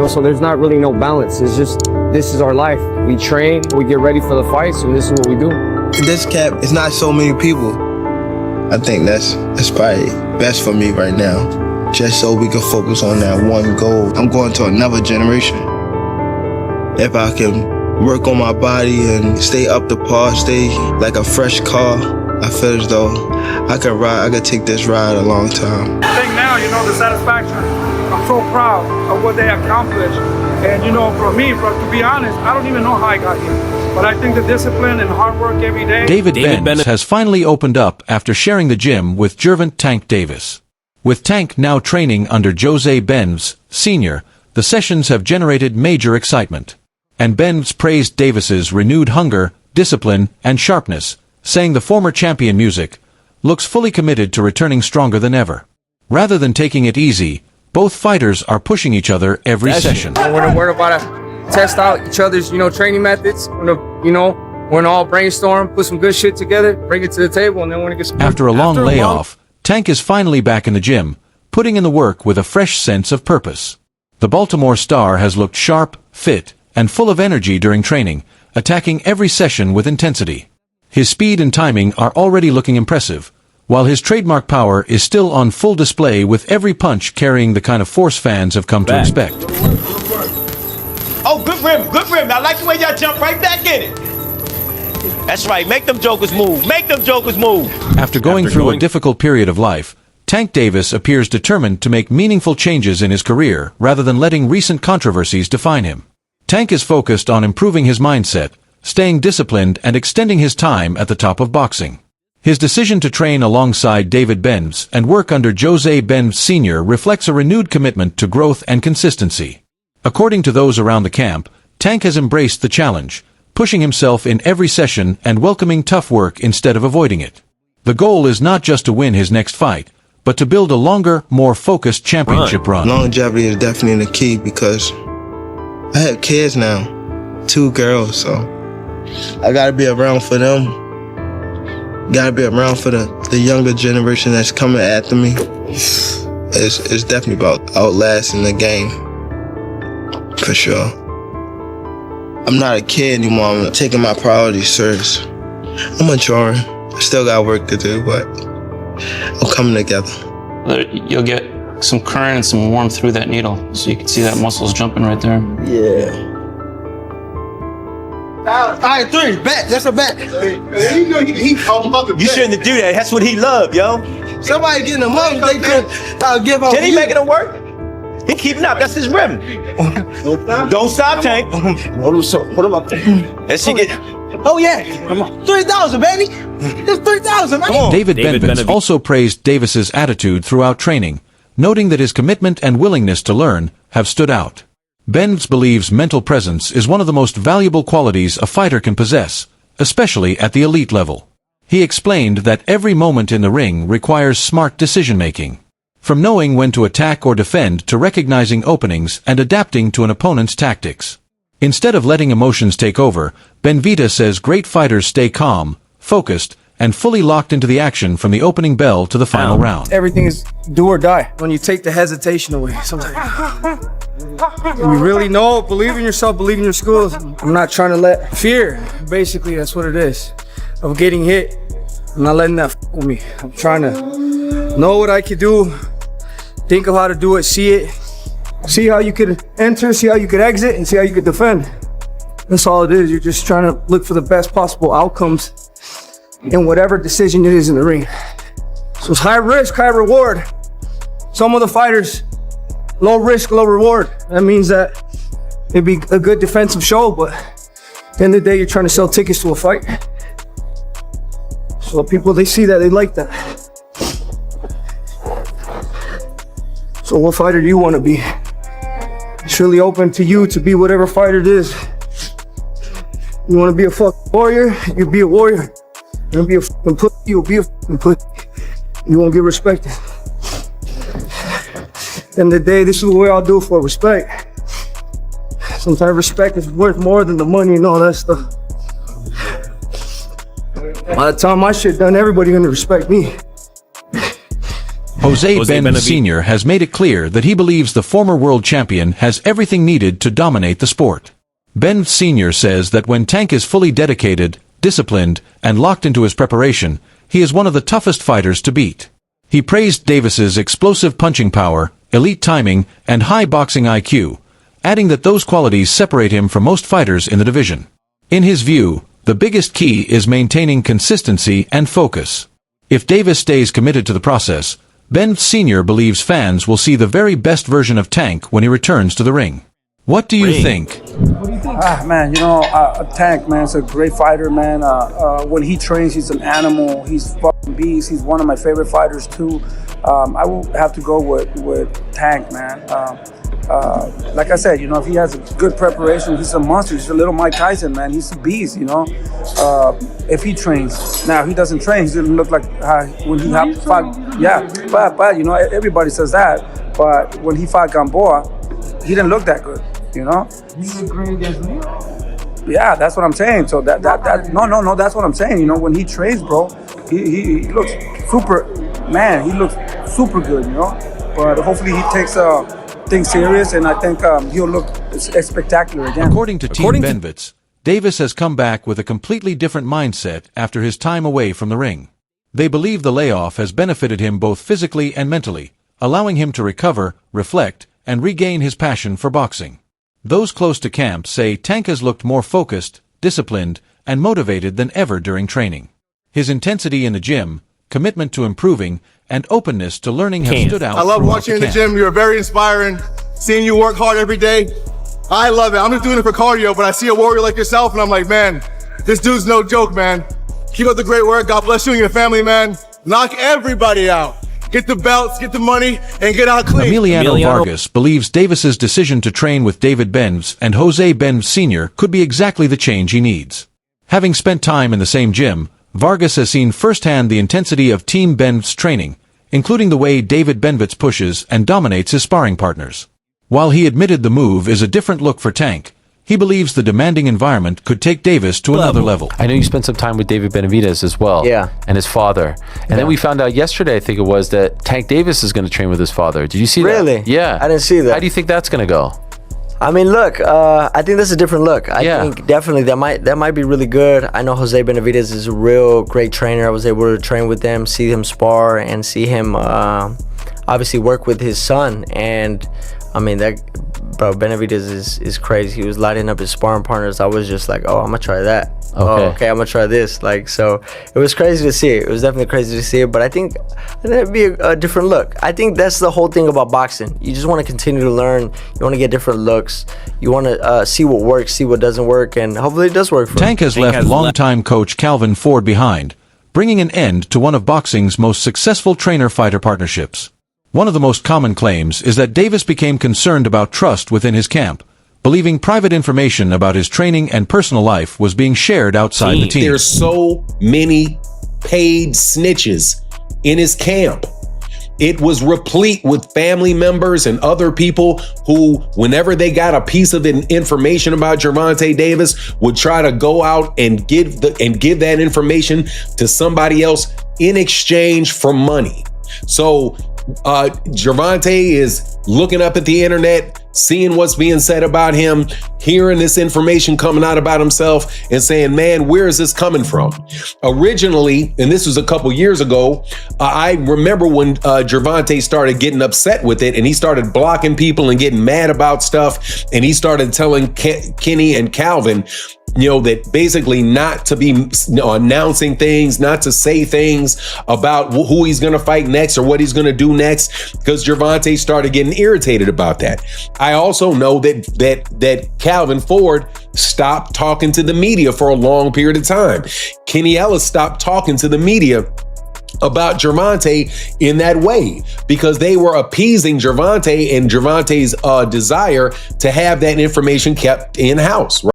know, so there's not really no balance. It's just, this is our life. We train, we get ready for the fights, and this is what we do. This camp, it's not so many people. I think that's probably best for me right now, just so we can focus on that one goal. I'm going to another generation. If I can work on my body and stay up to par, stay like a fresh car, I feel as though I could take this ride a long time. I think now, you know, the satisfaction, I'm so proud of what they accomplished. And, you know, for me, to be honest, I don't even know how I got here. But I think the discipline and hard work every day. David Benavidez has finally opened up after sharing the gym with Gervonta Tank Davis. With Tank now training under Jose Benavidez, Sr., the sessions have generated major excitement. And Benavidez praised Davis's renewed hunger, discipline, and sharpness, saying the former champion looks fully committed to returning stronger than ever. Rather than taking it easy, both fighters are pushing each other every session. We're about to test out each other's, you know, training methods. We're gonna all brainstorm, put some good shit together, bring it to the table, and then we're gonna get some. After a long layoff, Tank is finally back in the gym, putting in the work with a fresh sense of purpose. The Baltimore star has looked sharp, fit, and full of energy during training, attacking every session with intensity. His speed and timing are already looking impressive, while his trademark power is still on full display, with every punch carrying the kind of force fans have come to expect. Oh, good rim, good rim. I like the way y'all jump right back in it. That's right, make them jokers move, make them jokers move. After going through a difficult period of life, Tank Davis appears determined to make meaningful changes in his career rather than letting recent controversies define him. Tank is focused on improving his mindset, staying disciplined, and extending his time at the top of boxing. His decision to train alongside David Benavidez and work under Jose Benavidez Sr. reflects a renewed commitment to growth and consistency. According to those around the camp, Tank has embraced the challenge, pushing himself in every session and welcoming tough work instead of avoiding it. The goal is not just to win his next fight, but to build a longer, more focused championship run. Longevity is definitely the key because I have kids now, 2 girls, so I gotta be around for them. Gotta be around for the younger generation that's coming after me. It's definitely about outlasting the game, for sure. I'm not a kid anymore. I'm taking my priorities serious. I'm maturing. I still got work to do, but I'm coming together. You'll get some current and some warmth through that needle, so you can see that muscle's jumping right there. Yeah. All right, 3, bet. That's a bet. You shouldn't do that. That's what he loved, yo. Somebody getting a money, they could give up. Can he making it work? He keeping up. That's his rim. Don't stop, Tank. What about Let's see get. Oh yeah, come on. 3,000, baby. It's 3,000, man. Come on. David Benavidez also praised Davis's attitude throughout training, noting that his commitment and willingness to learn have stood out. Benavidez believes mental presence is one of the most valuable qualities a fighter can possess, especially at the elite level. He explained that every moment in the ring requires smart decision-making, from knowing when to attack or defend to recognizing openings and adapting to an opponent's tactics. Instead of letting emotions take over, Benavidez says great fighters stay calm, focused, and fully locked into the action from the opening bell to the final round. Everything is do or die. When you take the hesitation away, sometimes you really know, believe in yourself, believe in your skills. I'm not trying to let fear, basically that's what it is, of getting hit. I'm not letting that f with me. I'm trying to know what I could do, think of how to do it, see it, see how you could enter, see how you could exit, and see how you could defend. That's all it is. You're just trying to look for the best possible outcomes in whatever decision it is in the ring. So it's high risk, high reward. Some of the fighters, low risk, low reward. That means that it'd be a good defensive show, but at the end of the day, you're trying to sell tickets to a fight. So people, they see that, they like that. So what fighter do you want to be? It's really open to you to be whatever fighter it is. You want to be a fucking warrior, you be a warrior. You want to be a fucking put, you'll be a fucking put. You won't get respected. At the end of the day, this is what we all do for respect. Sometimes respect is worth more than the money and all that stuff. By the time my shit done, everybody gonna respect me. Jose Benavidez Sr. has made it clear that he believes the former world champion has everything needed to dominate the sport. Benavidez Sr. says that when Tank is fully dedicated, disciplined, and locked into his preparation, he is one of the toughest fighters to beat. He praised Davis's explosive punching power, elite timing, and high boxing IQ, adding that those qualities separate him from most fighters in the division. In his view, the biggest key is maintaining consistency and focus. If Davis stays committed to the process, Benavidez Sr. believes fans will see the very best version of Tank when he returns to the ring. What do you think? Man, Tank, man, is a great fighter, man. When he trains, he's an animal. He's fucking beast. He's one of my favorite fighters too. I will have to go with Tank, man. Like I said, if he has a good preparation, he's a monster. He's a little Mike Tyson, man. He's a beast, if he trains. Now, if he doesn't train, he doesn't look like when he fought. Yeah, but everybody says that. But when he fought Gamboa, he didn't look that good, He looked great against Leo. Yeah, that's what I'm saying. So that no, that's what I'm saying. When he trains, bro, he looks super, man. He looks super good, But hopefully he takes things serious, and I think he'll look spectacular again. According to Team Benavidez, Davis has come back with a completely different mindset after his time away from the ring. They believe the layoff has benefited him both physically and mentally, allowing him to recover, reflect, and regain his passion for boxing. Those close to camp say Tank has looked more focused, disciplined, and motivated than ever during training. His intensity in the gym, commitment to improving, and openness to learning have stood out. I love throughout watching you in the the camp. gym. You're very inspiring. Seeing you work hard every day. I love it. I'm just doing it for cardio, but I see a warrior like yourself, and I'm like, man, this dude's no joke, man. Keep up the great work. God bless you and your family, man. Knock everybody out. Get the belts, get the money, and get out clean. Emiliano Vargas believes Davis's decision to train with David Benavidez and Jose Benavidez Sr. could be exactly the change he needs. Having spent time in the same gym, Vargas has seen firsthand the intensity of Team Benavidez training, including the way David Benavidez pushes and dominates his sparring partners. While he admitted the move is a different look for Tank, he believes the demanding environment could take Davis to another level. I know you spent some time with David Benavidez as well. Yeah. And his father. And then we found out yesterday, I think it was, that Tank Davis is going to train with his father. Did you see that? Really? Yeah. I didn't see that. How do you think that's going to go? I mean, look, I think that's a different look. I think definitely that might be really good. I know Jose Benavidez is a real great trainer. I was able to train with them, see him spar, and see him obviously work with his son. And I mean, Benavidez is crazy. He was lighting up his sparring partners. I was just like, oh, I'm gonna try that. Okay. Oh, okay, I'm gonna try this. So it was crazy to see it. It was definitely crazy to see it. But I think that'd be a different look. I think that's the whole thing about boxing. You just want to continue to learn. You want to get different looks. You want to see what works, see what doesn't work, and hopefully it does work for him. Tank has left longtime coach Calvin Ford behind, bringing an end to one of boxing's most successful trainer-fighter partnerships. One of the most common claims is that Davis became concerned about trust within his camp, believing private information about his training and personal life was being shared outside the team. There's so many paid snitches in his camp. It was replete with family members and other people who, whenever they got a piece of information about Gervonta Davis, would try to go out and give that information to somebody else in exchange for money. So Gervonta is looking up at the internet, seeing what's being said about him, hearing this information coming out about himself and saying, man, where is this coming from? Originally, and this was a couple years ago, I remember when Gervonta started getting upset with it and he started blocking people and getting mad about stuff. And he started telling Kenny and Calvin, that basically not to be announcing things, not to say things about who he's going to fight next or what he's going to do next, because Gervonta started getting irritated about that. I also know that Calvin Ford stopped talking to the media for a long period of time. Kenny Ellis stopped talking to the media about Gervonta in that way because they were appeasing Gervonta and Gervonta's desire to have that information kept in-house.